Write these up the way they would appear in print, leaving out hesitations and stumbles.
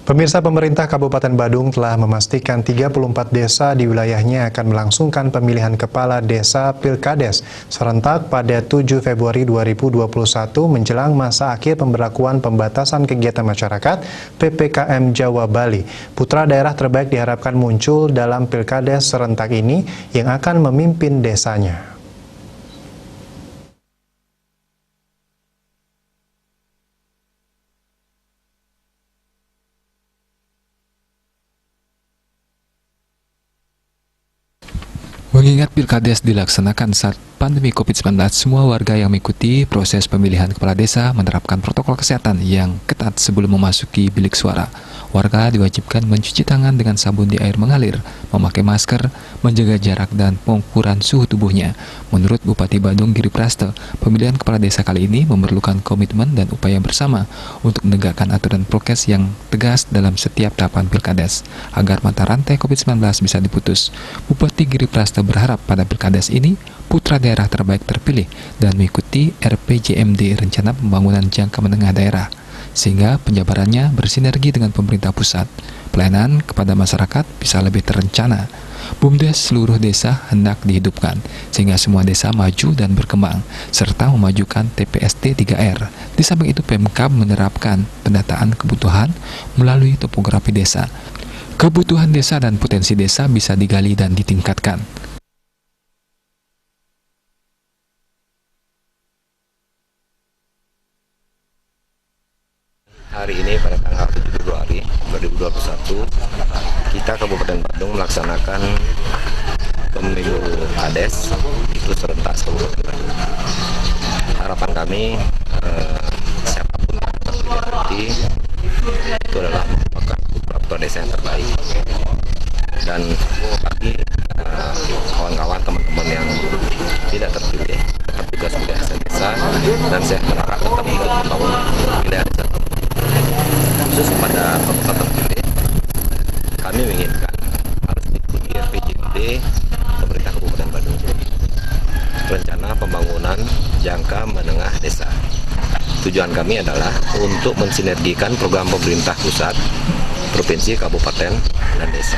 Pemirsa, pemerintah Kabupaten Badung telah memastikan 34 desa di wilayahnya akan melangsungkan pemilihan kepala desa Pilkades serentak pada 7 Februari 2021 menjelang masa akhir pemberlakuan pembatasan kegiatan masyarakat PPKM Jawa Bali. Putra daerah terbaik diharapkan muncul dalam Pilkades serentak ini yang akan memimpin desanya. Mengingat Pilkades dilaksanakan saat pandemi COVID-19, semua warga yang mengikuti proses pemilihan kepala desa menerapkan protokol kesehatan yang ketat sebelum memasuki bilik suara. Warga diwajibkan mencuci tangan dengan sabun di air mengalir, memakai masker, menjaga jarak dan pengukuran suhu tubuhnya. Menurut Bupati Badung Giri Praste, pemilihan kepala desa kali ini memerlukan komitmen dan upaya bersama untuk menegakkan aturan prokes yang tegas dalam setiap tahapan Pilkades agar mata rantai COVID-19 bisa diputus. Bupati Giri Praste berharap pada Pilkades ini putra daerah terbaik terpilih dan mengikuti RPJMD Rencana Pembangunan Jangka Menengah Daerah, sehingga penjabarannya bersinergi dengan pemerintah pusat. Pelayanan kepada masyarakat bisa lebih terencana. BUMDes seluruh desa hendak dihidupkan, sehingga semua desa maju dan berkembang, serta memajukan TPST 3R. Di samping itu, Pemkab menerapkan pendataan kebutuhan melalui topografi desa. Kebutuhan desa dan potensi desa bisa digali dan ditingkatkan. Hari ini pada tanggal 7 Februari 2021, kita Kabupaten Badung melaksanakan pemilu Kades itu serentak Kabupaten Badung. Harapan kami siapapun yang terpilih nanti itu adalah merupakan putra desa yang terbaik. Dan bagi kawan-kawan teman-teman yang tidak terpilih tetap juga sebagai asal desa, dan saya berharap tetap membangun wilayah desa. Khusus kepada peserta terpilih, kami menginginkan harus diikuti RPJMD pemerintah Kabupaten Badung, Rencana Pembangunan Jangka Menengah Desa. Tujuan kami adalah untuk mensinergikan program pemerintah pusat, provinsi, kabupaten, dan desa.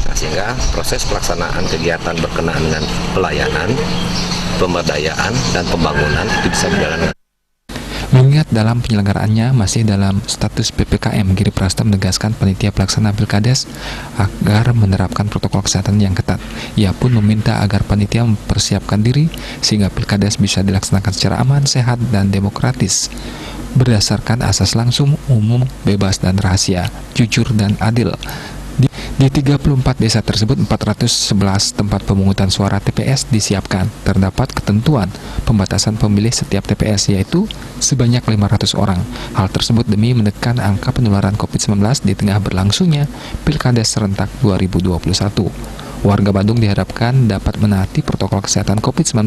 Nah, sehingga proses pelaksanaan kegiatan berkenaan dengan pelayanan, pemberdayaan, dan pembangunan itu bisa berjalan. Mengingat dalam penyelenggaraannya masih dalam status PPKM, Giri Praste menegaskan panitia pelaksana Pilkades agar menerapkan protokol kesehatan yang ketat. Ia pun meminta agar panitia mempersiapkan diri sehingga Pilkades bisa dilaksanakan secara aman, sehat, dan demokratis berdasarkan asas langsung, umum, bebas, dan rahasia, jujur, dan adil. Di 34 desa tersebut, 411 tempat pemungutan suara TPS disiapkan. Terdapat ketentuan pembatasan pemilih setiap TPS, yaitu sebanyak 500 orang. Hal tersebut demi menekan angka penularan COVID-19 di tengah berlangsungnya Pilkades serentak 2021. Warga Bandung diharapkan dapat menaati protokol kesehatan COVID-19.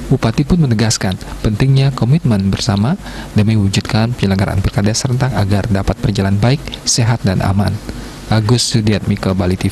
Bupati pun menegaskan pentingnya komitmen bersama demi mewujudkan penyelenggaraan Pilkades serentak agar dapat berjalan baik, sehat, dan aman. Agus Sudiatmiko, Bali TV.